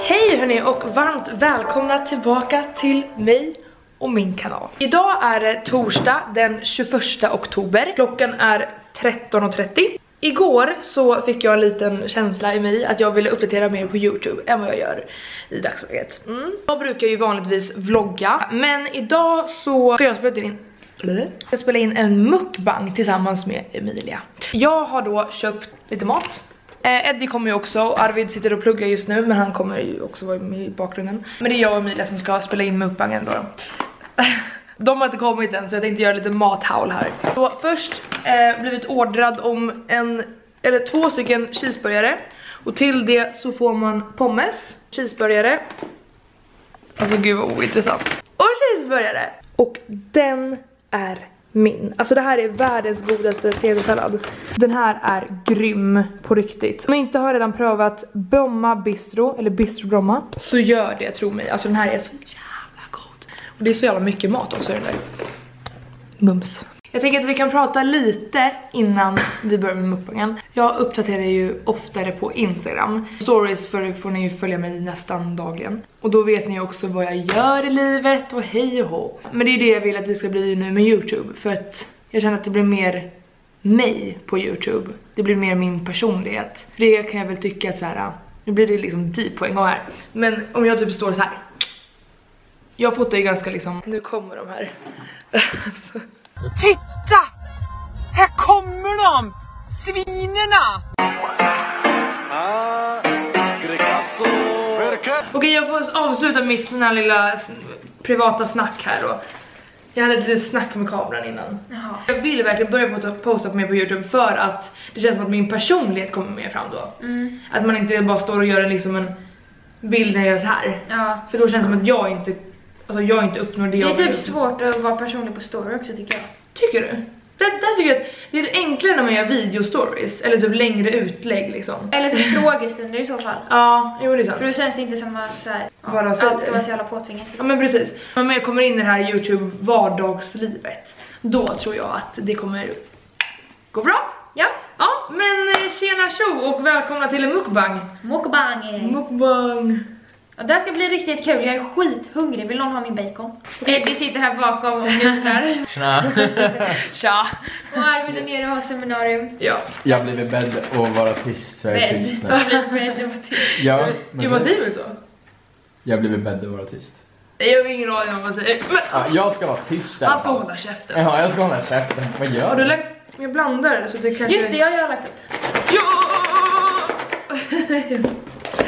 Hej hörni och varmt välkomna tillbaka till mig och min kanal. Idag är det torsdag den 21 oktober. Klockan är 13:30. Igår så fick jag en liten känsla i mig att jag ville uppdatera mer på YouTube än vad jag gör i dagsläget. Jag brukar ju vanligtvis vlogga, men idag så ska jag spela in en mukbang tillsammans med Emilia. Jag har då köpt lite mat. Eddie kommer ju också, Arvid sitter och pluggar just nu, men han kommer ju också vara med i bakgrunden. Men det är jag och Emilia som ska spela in mukbangen då. De har inte kommit än, så jag tänkte göra lite mathaul här. Så först blivit ordrad om två stycken cheeseburgare. Och till det så får man pommes, cheeseburgare. Alltså gud vad ointressant. Och cheeseburgare. Och den är min. Alltså det här är världens godaste caesarsallad. Den här är grym på riktigt. Om ni inte har redan prövat Bromma Bistro, eller Bistro Bromma, så gör det, tro mig. Alltså den här är så jävla god. Och det är så jävla mycket mat också den där. Mums. Jag tänker att vi kan prata lite innan vi börjar med mukbangen. Jag uppdaterar ju oftare på Instagram. Stories får ni ju följa mig nästan dagligen. Och då vet ni också vad jag gör i livet och hej och hå. Men det är det jag vill att det ska bli nu med YouTube. För att jag känner att det blir mer mig på YouTube. Det blir mer min personlighet. För det kan jag väl tycka att så här, nu blir det liksom deep på en gång här. Men om jag typ står så här. Jag fotar ju ganska liksom, nu kommer de här. Titta! Här kommer de! Svinerna! Okej, jag får avsluta mitt sån här lilla privata snack här då. Jag hade ett litet snack med kameran innan. Jaha. Jag vill verkligen börja posta på mig på YouTube för att det känns som att min personlighet kommer mer fram då. Att man inte bara står och gör en bild när jag gör så här. Ja. För då känns det som att jag inte uppnår det jag vill. Det är typ svårt att vara personlig på story också tycker jag. Tycker du? Där tycker jag att det är enklare när man gör videostories. Eller typ längre utlägg liksom. Eller typ frågestunder i så fall. Ja, jo det är sant. För då känns det inte som att så här, allt ska vara så jävla påtvingat. Ja men precis. När man kommer in i det här YouTube vardagslivet, då tror jag att det kommer gå bra. Ja, men tjena tjo och välkomna till en mukbang. Mukbang. Ja, det här ska bli riktigt kul, jag är skithungrig. Vill någon ha min bacon? Eddie sitter här bakom och mjölkar. Tjena. Tja. Och Arvid är nere och har seminarium. Ja. Jag blev bedd att vara tyst, så jag är tyst nu. Ja, men vad säger du så? Jag blev bedd att vara tyst. Jag har ingen aning om vad säger. Men ja, jag ska vara tyst. Han ska hålla käften. Ja, jag ska hålla käften. Vad gör du? Jag blandar så det kanske... Just det, jag har lagt upp.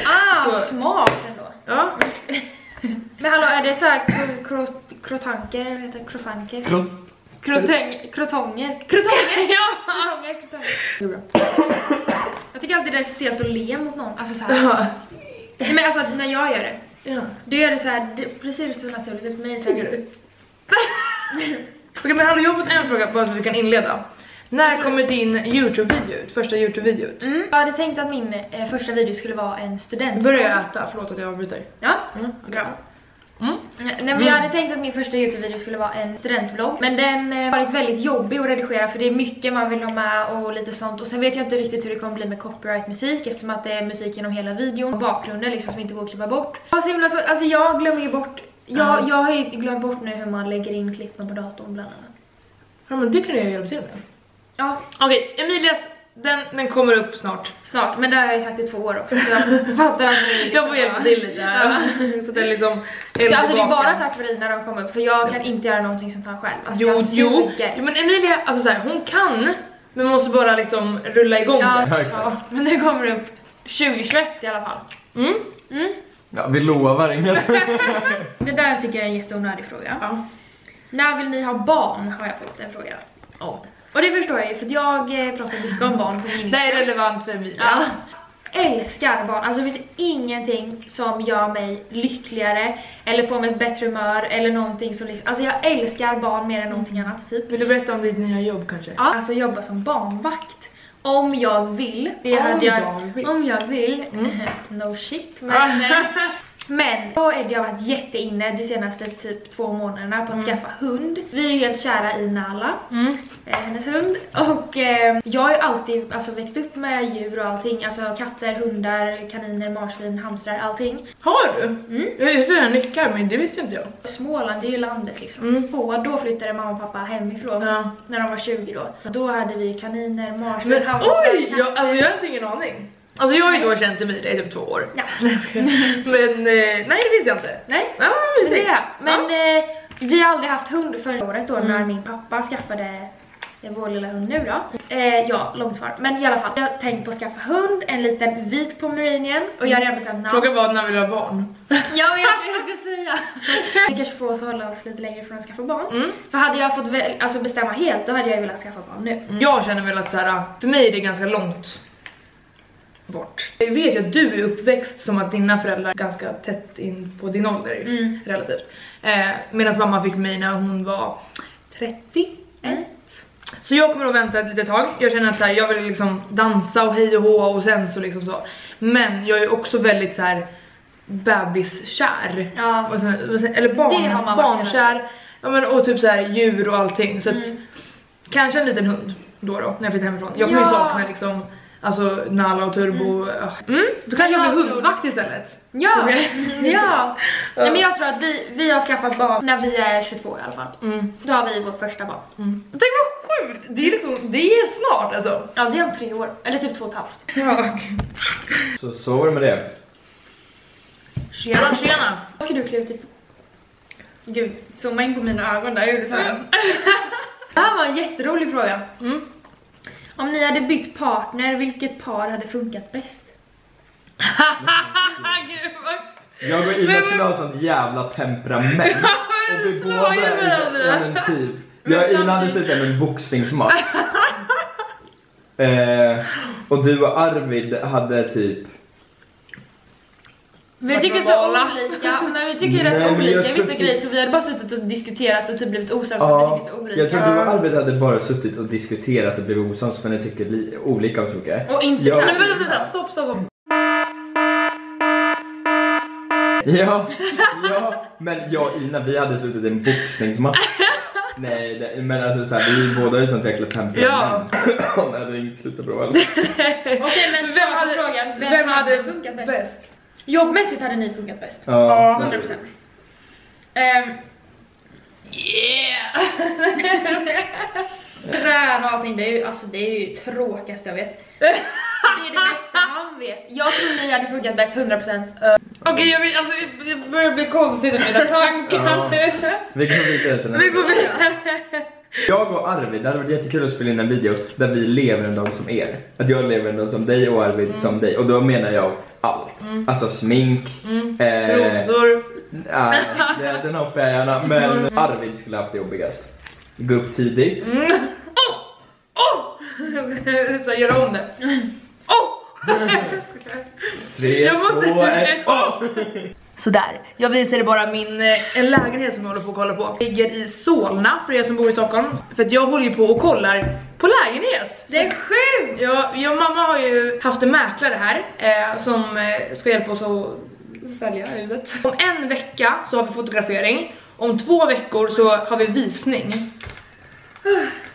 Ja! Så. Smart ändå. Ja. Men hallå, är det så här krotanker eller heter krosanker? Krotonger. Ja. Det är bra. Jag tycker alltid det är stelt att le mot någon. Alltså så här. Nej, men alltså när jag gör det. Ja. Du gör det så här, precis så naturligt ut mig så här. Okej, men hallå, jag har fått en fråga bara så vi kan inleda. När kommer din YouTube-video ut? Första YouTube-videot? Jag hade tänkt att min första video skulle vara en student. Börjar jag äta? Förlåt att jag avbryter. Ja, bra. Nej, men jag hade tänkt att min första YouTube-video skulle vara en studentvlogg. Men den har varit väldigt jobbig att redigera för det är mycket man vill ha med och lite sånt. Och sen vet jag inte riktigt hur det kommer bli med copyright-musik eftersom att det är musik genom hela videon. Och bakgrunden liksom som inte går att klippa bort. Alltså jag glömmer ju bort. Jag har ju glömt bort nu hur man lägger in klippen på datorn bland annat. Ja, men det kan jag hjälpa till med. Ja. Okej, Emilias, den kommer upp snart. Men det har jag ju sagt i 2 år också. Så jag fattar att ni jag får hjälpa till lite här. Så det är liksom alltså det är bara tack för dig när de kommer upp. För jag kan inte göra någonting som tar själv. Alltså, jo, men Emilia, alltså så här, hon kan. Men man måste bara liksom rulla igång det. Ja, men det kommer upp 2021 i alla fall. Ja, vi lovar inget. Det där tycker jag är en jätteonödig fråga. Ja. När vill ni ha barn, har jag fått en fråga. Och det förstår jag ju, för att jag pratar mycket om barn på min. Det är relevant för mig. Ja. Älskar barn, alltså det finns ingenting som gör mig lyckligare eller får mig ett bättre humör eller någonting som liksom, alltså jag älskar barn mer än någonting annat typ. Vill du berätta om ditt nya jobb kanske? Ja, alltså jobba som barnvakt. Om jag vill. Om jag vill. No shit, men Men då är jag varit jätteinne de senaste typ 2 månaderna på att skaffa hund. Vi är ju helt kära i Nala, hennes hund. Och jag har ju alltid växt upp med djur och allting. Alltså katter, hundar, kaniner, marsvin, hamstrar, allting. Har du? Just det här nyckar, men det visste inte jag. Småland, det är ju landet liksom. Och då flyttade mamma och pappa hemifrån när de var 20 då. Då hade vi kaniner, marsvin, hamstrar. Oj! Jag hade ingen aning. Alltså jag har ju då känt Emilia i typ 2 år. Ja. Men nej, det visste jag inte. Nej, ja, men vi har aldrig haft hund förra året då när min pappa skaffade vår lilla hund nu då. Ja, långt svar. Men i alla fall, jag har tänkt på att skaffa hund, en liten vit pomeranian. Och jag har redan bestämt namn. Frågan var när vi har barn. Ja, men jag ska säga. Vi kanske får oss hålla oss lite längre från att skaffa barn. För hade jag fått bestämma helt, då hade jag velat skaffa barn nu. Jag känner väl att så här, för mig är det ganska långt bort. Jag vet ju att du är uppväxt som att dina föräldrar är ganska tätt in på din ålder relativt. Medan mamma fick mig när hon var 31. Så jag kommer att vänta ett litet tag. Jag känner att så här, jag vill liksom dansa och hej och hå och sen så liksom så. Men jag är också väldigt så här bebiskär. Ja. Och sen, eller barnkär. Ja, men, och typ så här djur och allting. Så att kanske en liten hund då när jag flyttar hemifrån. Jag kommer ju sakna liksom alltså Nala och Turbo. Då kanske jag blir hundvakt istället. Ja. Nej, men jag tror att vi har skaffat barn när vi är 22 i alla fall. Då har vi vårt första barn. Tänk vad sjukt. Det är liksom, det är snart alltså. Ja, det är om 3 år. Eller typ 2,5. Ja. Så var det med det. Tjena. Vad ska du klä ut i? Gud, zooma in på mina ögon där. Jag gjorde så här. Det här var en jätterolig fråga. Om ni hade bytt partner, vilket par hade funkat bäst? Jag och Ina skulle ha sånt jävla temperament. Och vi båda är typ. Jag och Ina hade slutat med en boxningsmatch. Och du och Arvid hade typ. Vi tycker så olika, men vi tycker rätt olika i vissa grejer. Så vi hade bara suttit och diskuterat och typ blivit osams för vi tycker så olika. Jag tror du och Arvid hade bara suttit och diskuterat och blivit osams för ni tycker olika och mycket. Och inte så. Men stopp. Ja, men jag och Ina, vi hade slutat en boxningsmatch. Nej, men alltså så här, vi båda är ju sånt jäkla temperament. Ja. Nej, det är inte slutat bra. Okej, men vem hade funkat bäst? Jobbmässigt hade ni funkat bäst. Ja, 100%. Träna och allting, det är ju tråkigast jag vet. Det är det bästa han vet. Jag tror ni hade funkat bäst 100%. Okej, jag börjar bli konstigt i mina tankar. Vi går vidare. Jag och Arvid, det hade varit jättekul att spela in en video där vi lever en dag som er. Att jag lever en dag som dig och Arvid som dig. Och då menar jag allt. Alltså smink. Trosor. Den hoppar jag gärna. Men Arvid skulle haft det jobbigast. Gå upp tidigt. Så göra om det. 3, 2, 1. Sådär, jag visade bara en lägenhet som jag håller på att kolla på. Ligger i Solna för er som bor i Stockholm. För att jag håller ju på och kollar på lägenhet. Det är sjukt! Jag och mamma har ju haft en mäklare här som ska hjälpa oss att sälja huset. Om 1 vecka så har vi fotografering. Om 2 veckor så har vi visning.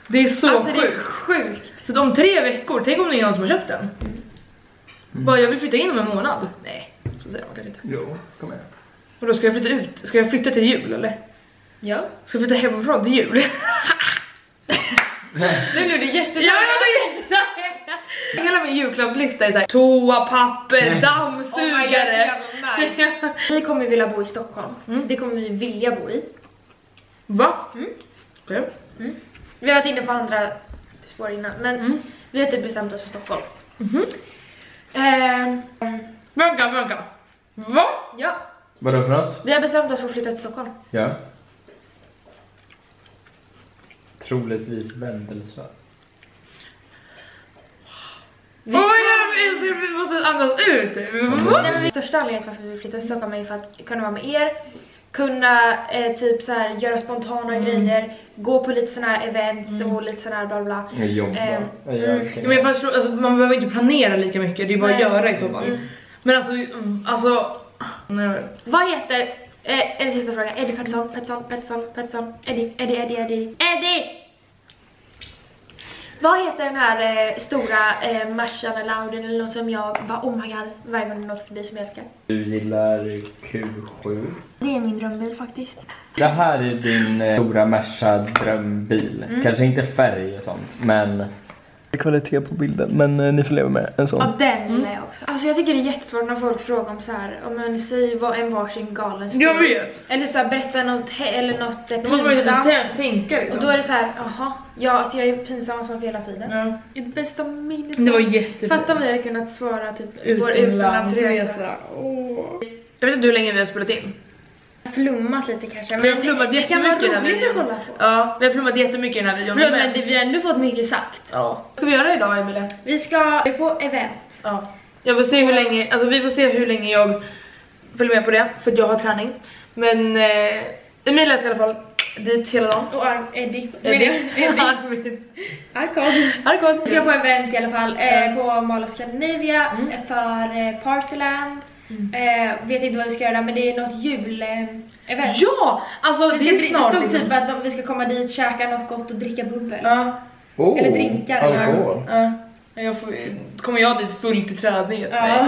Det är så sjukt. Det är sjukt. Så om 3 veckor, tänk om det är någon som har köpt den. Bara jag vill flytta in om en månad. Nej, så säger man kanske inte. Jo, kom igen. Och då ska jag flytta ut? Ska jag flytta till jul eller? Ja. Ska jag flytta hemifrån till jul? Nu blev det jättesnabbt. Ja, jag blev jättesnabbt. Hela min julklappslista är så här: toapapper, dammsugare. Nice. Vi kommer vilja bo i Stockholm. Det kommer vi vilja bo i. Va? Okay. Vi har varit inne på andra spår innan, men vi har typ bestämt oss för Stockholm. Vänta. Va? Ja. Vadå för något? Vi har bestämt oss för att flytta till Stockholm. Ja. Troligtvis vändelse. Vi måste andas ut. Den största anledningen till varför vi flyttar till Stockholm är för att kunna vara med er. Kunna typ så här göra spontana grejer, gå på lite såna här events och lite såna här bla bla. Men jag förstår, alltså, man behöver inte planera lika mycket, det är bara att göra i så fall. Men alltså Nej. Vad heter, en sista fråga, Eddie Pettersson, Eddie! Vad heter den här stora Marshall Louden eller något som jag bara oh my god varje gång det är något förbi som jag älskar? Du gillar Q7. Det är min drömbil faktiskt. Det här är din stora Merca drömbil. Kanske inte färg och sånt, men kvalitet på bilden, men ni får leva med en sån. Ja, den gillar jag också. Alltså jag tycker det är jättesvårt när folk frågar om så här, om man säger vad en varsin galen story. Jag vet. Eller typ så här, berätta något eller något Då måste man ju pinsamt. tänka liksom. Och då är det så här, jaha, ja alltså jag är pinsamma saker hela tiden. Ja. Det bästa minnet. Det var jättefint. Fatta om vi hade kunnat svara typ vår Utomlandsresa. Jag vet inte hur länge vi har spelat in. Flummat lite kanske. Vi har flummat det kan vara jättemycket i den här roligt att videon. kolla på. Ja, vi har flummat jättemycket i den här videon. Förlåt, men vi har ändå fått mycket sagt. Ja. Vad ska vi göra idag, Emilia? Vi ska på event. Ja. Jag får se hur länge, alltså vi får se hur länge jag följer med på det, för att jag har träning. Men Emilia ska i alla fall dit hela dagen. Och Eddie. Arkad. Vi ska på event i alla fall på Mall of Scandinavia för Partyland. Vet inte vad vi ska göra, men det är något jul-event. Ja! Alltså Vi det är ska, snart. det stod typ att vi ska komma dit, käka något gott och dricka bubbel. Ja. Eller drinkar. Alkohol. Ja. Kommer jag dit fullt i träningen? Ja.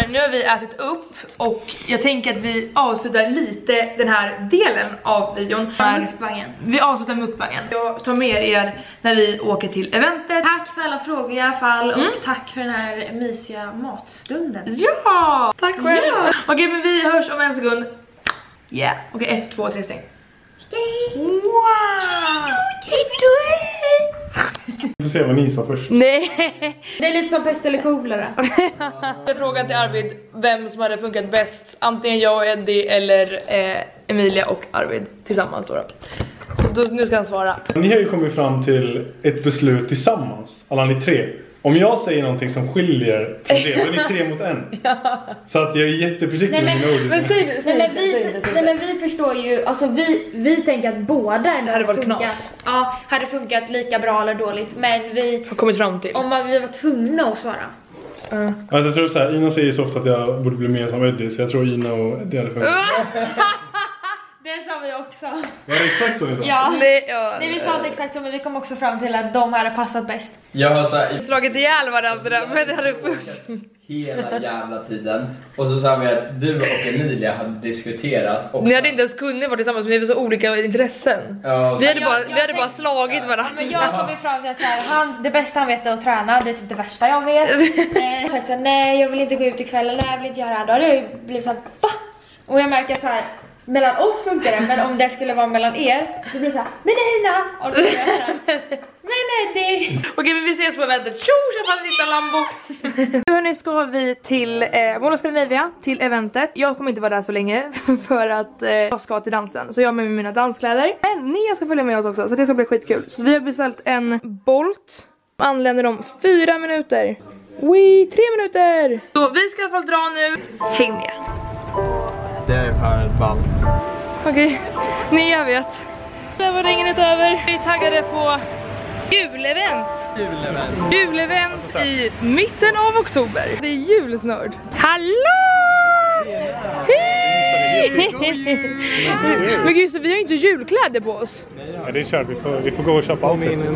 Nu har vi ätit upp och jag tänker att vi avslutar lite den här delen av videon. Mukbangen. Vi avslutar mukbangen. Jag tar med er när vi åker till eventet. Tack för alla frågor i alla fall och tack för den här mysiga matstunden. Ja! Tack själv! Ja. Okej, men vi hörs om en sekund. Yeah. Okej, 1, 2, 3 stäng. Wow! Vi får se vad ni sa först. Nej! Det är lite som pest eller kolera. Jag frågade till Arvid vem som hade funkat bäst. Antingen jag och Eddie eller Emilia och Arvid tillsammans då. Nu ska han svara. Ni har ju kommit fram till ett beslut tillsammans, alla ni tre. Om jag säger någonting som skiljer från det, då är ni 3 mot 1. Så att jag är jätteförsiktig med mina ord. Men säg Men vi förstår ju, alltså vi tänker att båda ändå hade varit funkat. knas. Ja, hade funkat lika bra eller dåligt. Men vi, har kommit fram till. om vi var tvungna att svara. Alltså jag tror så här, Ina säger så ofta att jag borde bli mer som Eddie, så jag tror Ina och Eddie hade funkat. Det sa vi också. Var det exakt så ni sa? Ja. Nej, Vi sa det exakt så, men vi kom också fram till att de hade passat bäst. Jag har så här, slagit ihjäl varandra, men det hade hela jävla tiden. Och så sa vi att du och Emilia hade diskuterat också. Ni hade inte ens kunnat vara tillsammans, men ni var så olika intressen. Ja, Vi hade Jag bara slagit varandra. Men jag kom fram till att så här, det bästa han vet är att träna. Det är typ det värsta jag vet. Jag sagt så här, nej jag vill inte gå ut ikväll. Nej jag vill inte göra det här. Då hade jag ju blivit såhär, va? Och jag märker att så här, mellan oss funkar det. Men om det skulle vara mellan er, då blir det såhär, men Ina! Och då blir jag såhär, men Eddie! Okej, men vi ses på eventet. Tjo, köpa en liten Lambo. Nu hörni, ska vi till Mall of Scandinavia, till eventet. Jag kommer inte vara där så länge för att jag ska till dansen. Så jag har med mig mina danskläder. Men ni ska följa med oss också, så det ska bli skitkul. Så vi har beställt en Bolt. Anländer om 4 minuter. 3 minuter. Så vi ska i alla fall dra nu. Häng med. Det är för ballt. Okej, jag vet. Där var regnet över. Vi är taggade på julevent. Julevent i mitten av oktober. Det är julsnörd. Hallå! Hej! Men gud, så vi har ju inte julkläder på oss. Ja, det är kört. Vi får gå och köpa outfits.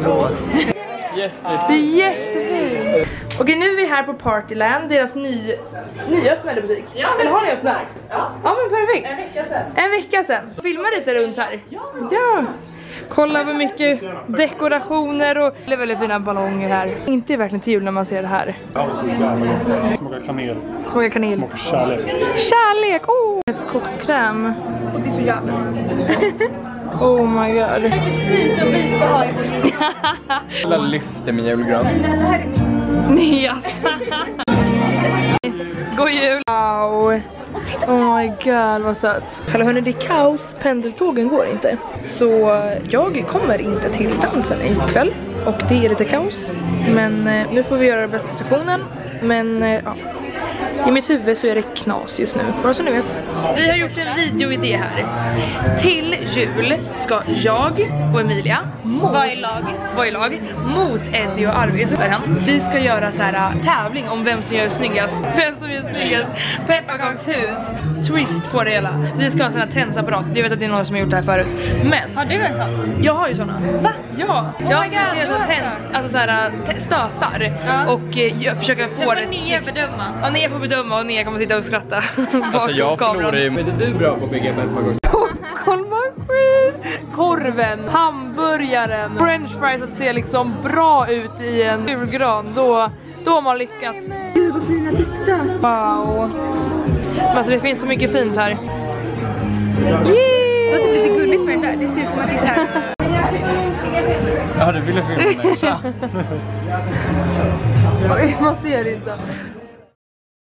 Det är jättefint. Okej, nu är vi här på Partyland, deras nyöppnade butik. Ja, eller har ni öppnat? Ja, men perfekt. En vecka sedan. Filma lite runt här. Ja. Kolla vad mycket dekorationer och väldigt fina ballonger här. Inte är verkligen till jul när man ser det här. Smakar kanel. Smakar kanel. Smakar kärlek. Kärlek! Skogskräm. Och det är så jävla. Oh my god. Precis som vi ska ha i vår jul. Alla lyfter min julgran. Nej alltså. God jul. Wow. Oh my god, vad sött. Hallå hörni, det är kaos. Pendeltågen går inte. Så jag kommer inte till dansen ikväll. Och det är lite kaos. Men nu får vi göra det bästa situationen. Men ja, I mitt huvud så är det knas just nu, bara så ni vet. Vi har gjort en videoidé här. Till jul ska jag och Emilia vara i lag mot Eddie och Arvid. Vi ska göra så här tävling om vem som gör snyggast. Vem som gör snyggast. Pepparkakshus. Twist på det hela. Vi ska ha en sån här tensapparat. Jag vet att det är några som har gjort det här förut. Men har du en sån? jag har ju såna. Va? Ja. Jag ska göra alltså så här stötar och jag försöker få det. Ner bedöma. Ja, Nia får bedöma och Nia kommer sitta och skratta. Alltså jag förlorar ju. Men är du bra på att bygga pepparkakshus? Popcornmaskin, korven, hamburgaren, french fries att se liksom bra ut i en julgran. Då har man lyckats. Gud vad fina, titta. Wow. Men alltså det finns så mycket fint här. Det är typ lite gulligt med det där. Det ser ut som att det är så här. Ja, du ville filma mig. Man ser inte.